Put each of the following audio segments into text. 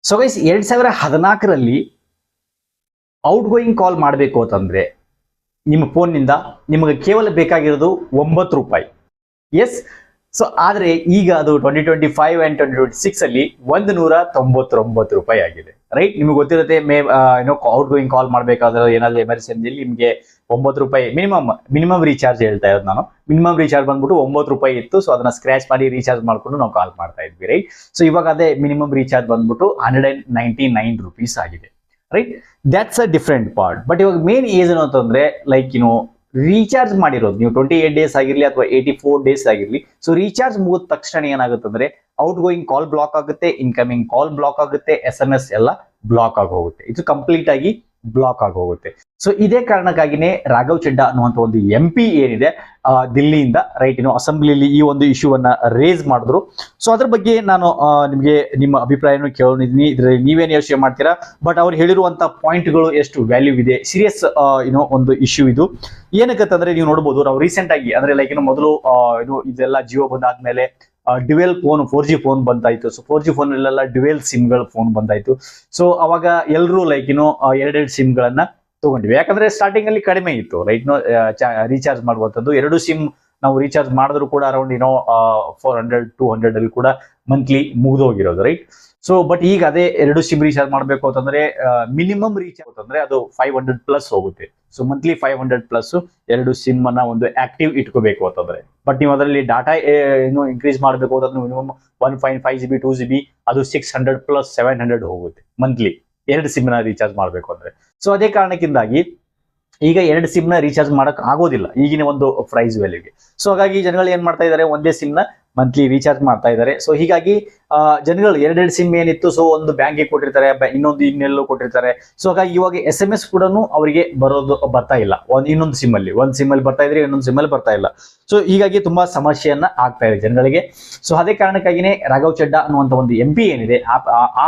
So guys 2014ರಲ್ಲಿ out going ಕಾಲ್ ಮಾಡಬೇಕು ಅಂತಂದ್ರೆ ನಿಮ್ಮ ಫೋನ್ನಿಂದ ನಿಮಗೆ ಕೇವಲ ಬೇಕಾಗಿರೋದು 9 ರೂಪಾಯಿ. ಎಸ್. ಸೊ ಆದ್ರೆ ಈಗ ಅದು 2025 ಅಂಡ್ 2026 ಅಲ್ಲಿ 199 ರೂಪಾಯಿ ಆಗಿದೆ. ರೈಟ್, ನಿಮ್ಗೆ ಗೊತ್ತಿರುತ್ತೆ ಔಟ್ ಗೋಯಿಂಗ್ ಕಾಲ್ ಮಾಡಬೇಕಾದ್ರೆ ಏನಾದ್ರು ಎಮರ್ಜೆನ್ಸಿಯಲ್ಲಿ ನಿಮಗೆ 9 ರೂಪಾಯಿ ಮಿನಿಮಮ್ ರೀಚಾರ್ಜ್ ಹೇಳ್ತಾ ಇರೋದು ನಾನು. ಮಿನಿಮಮ್ ರೀಚಾರ್ಜ್ ಬಂದ್ಬಿಟ್ಟು 9 ರೂಪಾಯಿ ಇತ್ತು. ಸೊ ಅದನ್ನ ಸ್ಕ್ರಾಚ್ ಮಾಡಿ ರೀಚಾರ್ಜ್ ಮಾಡ್ಕೊಂಡು ನಾವು ಕಾಲ್ ಮಾಡ್ತಾ ಇದ್ವಿ. ರೈಟ್, ಸೊ ಇವಾಗ ಅದೇ ಮಿನಿಮಮ್ ರೀಚಾರ್ಜ್ ಬಂದ್ಬಿಟ್ಟು 199 ರೂಪೀಸ್ ಆಗಿದೆ. Right, that's a different part. But ಇವಾಗ ಮೇನ್ ಏನು ಅಂತಂದ್ರೆ ರೀಚಾರ್ಜ್ ಮಾಡಿರೋದು ನೀವು 28 ಡೇಸ್ ಆಗಿರ್ಲಿ ಅಥವಾ 84 ಡೇಸ್ ಆಗಿರ್ಲಿ. ಸೊ ರೀಚಾರ್ಜ್ ಮುಗಿದ ತಕ್ಷಣ ಏನಾಗುತ್ತೆ ಅಂದ್ರೆ ಔಟ್ ಗೋಯಿಂಗ್ ಕಾಲ್ ಬ್ಲಾಕ್ ಆಗುತ್ತೆ, ಇನ್ಕಮಿಂಗ್ ಕಾಲ್ ಬ್ಲಾಕ್ ಆಗುತ್ತೆ, SMS ಎಲ್ಲ ಬ್ಲಾಕ್ ಆಗಿ ಹೋಗುತ್ತೆ. ಇದು ಕಂಪ್ಲೀಟ್ ಆಗಿ ಬ್ಲಾಕ್ ಆಗಿ ಹೋಗುತ್ತೆ. ಸೊ ಇದೇ ಕಾರಣಕ್ಕಾಗಿನೇ ರಾಘವ್ ಚಡ್ಡಾ ಅನ್ನುವಂಥ ಒಂದು MP ಏನಿದೆ ದಿಲ್ಲಿಯಿಂದ ರೈಟ್ ಅಸೆಂಬ್ಲಿಯಲ್ಲಿ ಈ ಒಂದು ಇಶ್ಯೂವನ್ನ ರೇಸ್ ಮಾಡಿದ್ರು. ಸೊ ಅದ್ರ ಬಗ್ಗೆ ನಾನು ನಿಮಗೆ ನಿಮ್ಮ ಅಭಿಪ್ರಾಯನೂ ಕೇಳಿದ್ದೀನಿ. ಇದರಲ್ಲಿ ನೀವೇನು ಯೋಚನೆ ಮಾಡ್ತೀರಾ? ಬಟ್ ಅವ್ರು ಹೇಳಿರುವಂತ ಪಾಯಿಂಟ್ಗಳು ಎಷ್ಟು ವ್ಯಾಲ್ಯೂ ಇದೆ, ಸೀರಿಯಸ್ ಒಂದು ಇಶ್ಯೂ ಇದು. ಏನಕ್ಕಂತಂದ್ರೆ ನೀವು ನೋಡಬಹುದು, ನಾವು ರೀಸೆಂಟ್ ಆಗಿ ಅಂದ್ರೆ ಮೊದಲು ಇದೆಲ್ಲ ಜಿಯೋ ಬಂದಾದ್ಮೇಲೆ ಡ್ಯುವೆಲ್ ಫೋನ್ 4G ಫೋನ್ ಬಂದಾಯ್ತು. ಸೊ 4G ಫೋನ್ ಅಲ್ಲೆಲ್ಲ ಡ್ಯುವೆಲ್ ಸಿಮ್ಗಳ ಫೋನ್ ಬಂದಾಯ್ತು. ಸೊ ಅವಾಗ ಎಲ್ಲರೂ ಎರಡೆರಡು ಸಿಮ್ಗಳನ್ನ ತಗೊಂಡಿವಿ. ಯಾಕಂದ್ರೆ ಸ್ಟಾರ್ಟಿಂಗ್ ಅಲ್ಲಿ ಕಡಿಮೆ ಇತ್ತು ರೀಚಾರ್ಜ್ ಮಾಡುವಂಥದ್ದು. 2 ಸಿಮ್ ನಾವು ರೀಚಾರ್ಜ್ ಮಾಡಿದ್ರು ಕೂಡ ಅರೌಂಡ್ 400-200 ಅಲ್ಲಿ ಕೂಡ ಮಂತ್ಲಿ ಮುಗಿದೋಗಿರೋದು. ರೈಟ್, ಸೊ ಬಟ್ ಈಗ ಅದೇ 2 ಸಿಮ್ ರೀಚಾರ್ಜ್ ಮಾಡಬೇಕು ಅಂತಂದ್ರೆ ಮಿನಿಮಮ್ ರೀಚಾರ್ಜ್ ಅಂತಂದ್ರೆ ಅದು 500 ಪ್ಲಸ್ ಹೋಗುತ್ತೆ. ಸೊ ಮಂತ್ಲಿ 500 ಪ್ಲಸ್ 2 ಸಿಮ್ ಅನ್ನ ಒಂದು ಆಕ್ಟಿವ್ ಇಟ್ಕೋಬೇಕು ಅಂತಂದ್ರೆ. ಬಟ್ ನೀವು ಅದರಲ್ಲಿ ಡಾಟಾ ಇನ್ಕ್ರೀಸ್ ಮಾಡಬೇಕು ಅಂತಂದ್ರೆ ಮಿನಿಮಮ್ 1.5 GB 2 GB ಅದು 600 ಪ್ಲಸ್ 700 ಹೋಗುತ್ತೆ ಮಂತ್ಲಿ 2 ಸಿಮ್ ನ ರೀಚಾರ್ಜ್ ಮಾಡಬೇಕು ಅಂದ್ರೆ. ಸೊ ಅದೇ ಕಾರಣಕ್ಕಿಂದಾಗಿ ಈಗ 2 ಸಿಮ್ ನ ರೀಚಾರ್ಜ್ ಮಾಡಕ್ ಆಗೋದಿಲ್ಲ ಈಗಿನ ಒಂದು ಪ್ರೈಸ್ ವ್ಯಾಲ್ಯೂಗೆ. ಸೊ ಹಾಗಾಗಿ ಜನಗಳು ಏನ್ ಮಾಡ್ತಾ ಇದ್ದಾರೆ, ಒಂದೇ ಸಿಮ್ ನ ಮಂತ್ಲಿ ರೀಚಾರ್ಜ್ ಮಾಡ್ತಾ ಇದ್ದಾರೆ. ಸೊ ಹೀಗಾಗಿ ಜನಗಳು 2 ಸಿಮ್ ಏನಿತ್ತು, ಸೊ ಒಂದು ಬ್ಯಾಂಕ್ಗೆ ಕೊಟ್ಟಿರ್ತಾರೆ, ಇನ್ನೊಂದು ಇನ್ನೆಲ್ಲೋ ಕೊಟ್ಟಿರ್ತಾರೆ. ಸೊ ಹಾಗಾಗಿ ಇವಾಗ SMS ಕೂಡ ಅವರಿಗೆ ಬರ್ತಾ ಇಲ್ಲ. ಇನ್ನೊಂದು ಸಿಮ್ ಅಲ್ಲಿ ಬರ್ತಾ ಇದ್ರೆ ಇನ್ನೊಂದು ಸಿಮ್ ಅಲ್ಲಿ ಬರ್ತಾ ಇಲ್ಲ. ಸೊ ಹೀಗಾಗಿ ತುಂಬಾ ಸಮಸ್ಯೆಯನ್ನ ಆಗ್ತಾ ಇದೆ ಜನಗಳಿಗೆ. ಸೊ ಅದೇ ಕಾರಣಕ್ಕಾಗಿನೇ ರಾಘವ್ ಚಡ್ಡಾ ಅನ್ನುವಂತ ಒಂದು MP ಏನಿದೆ,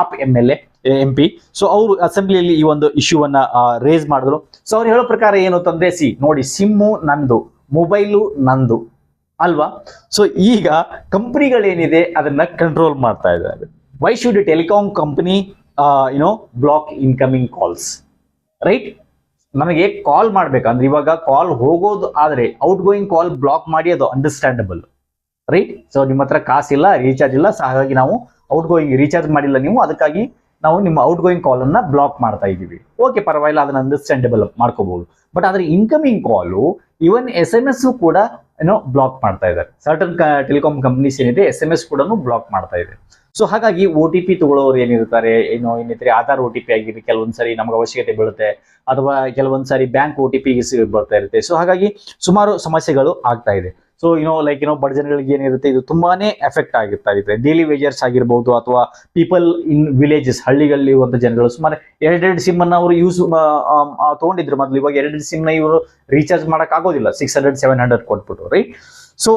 ಆಪ್ MLA MP, ಸೊ ಅವರು ಅಸೆಂಬ್ಲಿಯಲ್ಲಿ ಈ ಒಂದು ಇಶ್ಯೂವನ್ನ ರೇಸ್ ಮಾಡಿದ್ರು. ಸೊ ಅವ್ರು ಹೇಳೋ ಪ್ರಕಾರ ಏನು ಅಂತಂದ್ರೆ, ನೋಡಿ ಸಿಮ್ಮು ನಂದು, ಮೊಬೈಲು ನಂದು ಅಲ್ವಾ. ಸೊ ಈಗ ಕಂಪನಿಗಳೇನಿದೆ ಅದನ್ನ ಕಂಟ್ರೋಲ್ ಮಾಡ್ತಾ ಇದ್ದಾರೆ. Why should telecom company block incoming calls? Right, ನಮಗೆ ಕಾಲ್ ಮಾಡ್ಬೇಕಂದ್ರೆ ಇವಾಗ ಕಾಲ್ ಹೋಗೋದು ಆದ್ರೆ ಔಟ್ ಗೋಯಿಂಗ್ ಕಾಲ್ ಬ್ಲಾಕ್ ಮಾಡಿ ಅದು ಅಂಡರ್ಸ್ಟ್ಯಾಂಡಬಲ್. ರೈಟ್, ಸೊ ನಿಮ್ಮ ಹತ್ರ ಕಾಸಿಲ್ಲ, ರೀಚಾರ್ಜ್ ಇಲ್ಲ, ಸೊ ಹಾಗಾಗಿ ನಾವು ಔಟ್ ಗೋಯಿಂಗ್ ರೀಚಾರ್ಜ್ ಮಾಡಿಲ್ಲ ನೀವು, ಅದಕ್ಕಾಗಿ ನಾವು ನಿಮ್ಮ ಔಟ್ ಗೋಯಿಂಗ್ ಕಾಲ್ ಅನ್ನ ಬ್ಲಾಕ್ ಮಾಡ್ತಾ ಇದೀವಿ. ಓಕೆ, ಪರವಾಗಿಲ್ಲ, ಅದನ್ನ ಅಂಡರ್ಸ್ಟ್ಯಾಂಡಬಲ್ ಮಾಡ್ಕೋಬಹುದು. ಬಟ್ ಆದ್ರೆ ಇನ್ಕಮಿಂಗ್ ಕಾಲು ಇವನ್ SMS ಕೂಡ ಬ್ಲಾಕ್ ಮಾಡ್ತಾ ಇದ್ದಾರೆ. ಸರ್ಟನ್ ಟೆಲಿಕಾಂ ಕಂಪನೀಸ್ ಏನಿದೆ SMS ಕೂಡ ಬ್ಲಾಕ್ ಮಾಡ್ತಾ ಇದೆ. ಸೊ ಹಾಗಾಗಿ OTP ತಗೊಳ್ಳೋರು ಏನಿರ್ತಾರೆ, ಏನಿದ್ರೆ ಆಧಾರ್ OTP ಆಗಿರುತ್ತೆ, ಕೆಲವೊಂದ್ಸರಿ ನಮ್ಗೆ ಅವಶ್ಯಕತೆ ಬೀಳುತ್ತೆ, ಅಥವಾ ಕೆಲವೊಂದ್ಸರಿ ಬ್ಯಾಂಕ್ OTP ಬರ್ತಾ ಇರುತ್ತೆ. ಸೊ ಹಾಗಾಗಿ ಸುಮಾರು ಸಮಸ್ಯೆಗಳು ಆಗ್ತಾ ಇದೆ. ಸೊ ಬಡ ಜನಗಳಿಗೆ ಏನಿರುತ್ತೆ, ಇದು ತುಂಬಾನೇ ಎಫೆಕ್ಟ್ ಆಗಿರ್ತಾ ಇದೆ. ಡೈಲಿ ವೇಜರ್ಸ್ ಆಗಿರ್ಬೋದು, ಅಥವಾ ಪೀಪಲ್ ಇನ್ ವಿಲೇಜಸ್, ಹಳ್ಳಿಗಳಲ್ಲಿ ಇರುವಂತ ಜನಗಳು ಸುಮಾರು 2 ಸಿಮ್ ಅನ್ನ ಅವರು ಯೂಸ್ ತಗೊಂಡಿದ್ರು ಮೊದಲು. ಇವಾಗ 2 ಸಿಮ್ ನ ಇವರು ರೀಚಾರ್ಜ್ ಮಾಡಕ್ ಆಗೋದಿಲ್ಲ, 600-700 ಕೊಟ್ಬಿಟ್ಟು. ರೈಟ್, ಸೊ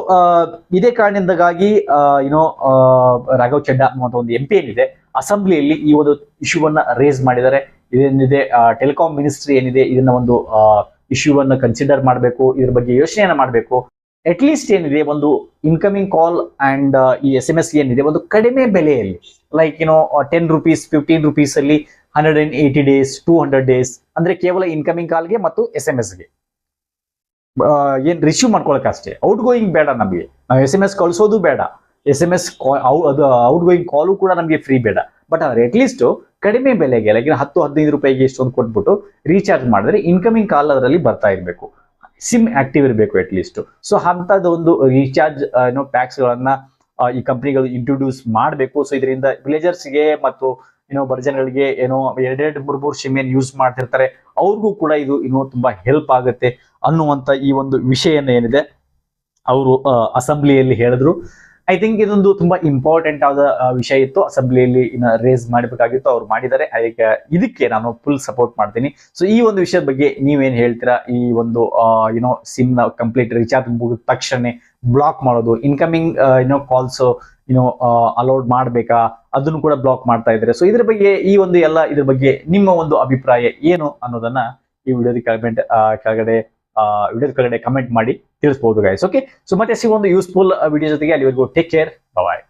ಇದೇ ಕಾರಣದಿಂದಾಗಿ ರಾಘವ್ ಚಡ್ಡಾ ಅನ್ನುವಂಥ ಒಂದು MP ಏನಿದೆ ಅಸೆಂಬ್ಲಿಯಲ್ಲಿ ಈ ಒಂದು ಇಶ್ಯೂವನ್ನ ರೇಸ್ ಮಾಡಿದ್ದಾರೆ. ಇದೇನಿದೆ ಟೆಲಿಕಾಂ ಮಿನಿಸ್ಟ್ರಿ ಏನಿದೆ ಇದನ್ನ ಒಂದು ಇಶ್ಯೂವನ್ನ ಕನ್ಸಿಡರ್ ಮಾಡಬೇಕು, ಇದ್ರ ಬಗ್ಗೆ ಯೋಚನೆಯನ್ನ ಮಾಡಬೇಕು. ಅಟ್ ಲೀಸ್ಟ್ ಏನಿದೆ ಒಂದು ಇನ್ಕಮಿಂಗ್ ಕಾಲ್ ಅಂಡ್ ಈ SMS ಏನಿದೆ ಒಂದು ಕಡಿಮೆ ಬೆಲೆಯಲ್ಲಿ, 10 ರೂಪೀಸ್ 15 ರೂಪೀಸ್ ಅಲ್ಲಿ 180 ಡೇಸ್ 200 ಡೇಸ್ ಅಂದ್ರೆ ಕೇವಲ ಇನ್ಕಮಿಂಗ್ ಕಾಲ್ಗೆ ಮತ್ತು SMS ಗೆ ಏನ್ ರಿಸೀವ್ ಮಾಡ್ಕೊಳಕ್ ಅಷ್ಟೇ. ಔಟ್ ಗೋಯಿಂಗ್ ಬೇಡ ನಮಗೆ, ನಾವು SMS ಕಳಿಸೋದು ಬೇಡ, SMS ಔಟ್ ಗೋಯಿಂಗ್ ಕಾಲು ಕೂಡ ನಮಗೆ ಫ್ರೀ ಬೇಡ. ಬಟ್ ಆದ್ರೆ ಅಟ್ ಲೀಸ್ಟ್ ಕಡಿಮೆ ಬೆಲೆಗೆ 10-15 ರೂಪಾಯಿಗೆ ಇಷ್ಟೊಂದು ಕೊಟ್ಬಿಟ್ಟು ರೀಚಾರ್ಜ್ ಮಾಡಿದ್ರೆ ಇನ್ಕಮಿಂಗ್ ಕಾಲ್ ಅದರಲ್ಲಿ ಬರ್ತಾ ಇರಬೇಕು, ಸಿಮ್ ಆಕ್ಟಿವ್ ಇರಬೇಕು ಅಟ್ ಲೀಸ್ಟ್. ಸೊ ಅಂತದ್ದು ಒಂದು ರೀಚಾರ್ಜ್ ಪ್ಯಾಕ್ಸ್ ಗಳನ್ನ ಈ ಕಂಪನಿಗಳು ಇಂಟ್ರೊಡ್ಯೂಸ್ ಮಾಡಬೇಕು. ಸೊ ಇದರಿಂದ ವಿಲೇಜರ್ಸ್ಗೆ ಮತ್ತು ಬಡ ಜನಗಳಿಗೆ 2-3 ಸಿಮ್ ಏನ್ ಯೂಸ್ ಮಾಡ್ತಿರ್ತಾರೆ ಅವ್ರಿಗೂ ಕೂಡ ಇದು ತುಂಬಾ ಹೆಲ್ಪ್ ಆಗುತ್ತೆ ಅನ್ನುವಂತ ಈ ಒಂದು ವಿಷಯ ಏನಿದೆ ಅವರು ಅಸೆಂಬ್ಲಿಯಲ್ಲಿ ಹೇಳಿದ್ರು. ಐ ಥಿಂಕ್ ಇದೊಂದು ತುಂಬಾ ಇಂಪಾರ್ಟೆಂಟ್ ಆದ ವಿಷಯ ಇತ್ತು, ಅಸೆಂಬ್ಲಿಯಲ್ಲಿ ರೇಸ್ ಮಾಡಬೇಕಾಗಿತ್ತು, ಅವ್ರು ಮಾಡಿದ್ದಾರೆ. ಇದಕ್ಕೆ ನಾನು ಫುಲ್ ಸಪೋರ್ಟ್ ಮಾಡ್ತೀನಿ. ಸೊ ಈ ಒಂದು ವಿಷಯದ ಬಗ್ಗೆ ನೀವೇನ್ ಹೇಳ್ತೀರಾ? ಈ ಒಂದು ಸಿಮ್ ನ ಕಂಪ್ಲೀಟ್ ರೀಚಾರ್ಜ್ ಮುಗಿದ ತಕ್ಷಣ ಬ್ಲಾಕ್ ಮಾಡೋದು, ಇನ್ಕಮಿಂಗ್ ಕಾಲ್ಸ್ ಅಲೌಡ್ ಮಾಡ್ಬೇಕಾ, ಅದನ್ನು ಕೂಡ ಬ್ಲಾಕ್ ಮಾಡ್ತಾ ಇದ್ದಾರೆ. ಸೊ ಇದ್ರ ಬಗ್ಗೆ ಇದ್ರ ಬಗ್ಗೆ ನಿಮ್ಮ ಒಂದು ಅಭಿಪ್ರಾಯ ಏನು ಅನ್ನೋದನ್ನ ಈ ವಿಡಿಯೋದ ಕೆಳಗಡೆ ಕಮೆಂಟ್ ಮಾಡಿ ತಿಳಿಸಬಹುದು ಗೈಸ್. ಓಕೆ, ಸೊ ಮತ್ತೆ ಸಿಗೋ ಒಂದು ಯೂಸ್ಫುಲ್ ವಿಡಿಯೋ ಜೊತೆಗೆ. ಅಲ್ಲಿವರೆಗೂ ಟೇಕ್ ಕೇರ್, ಬಾಯ್.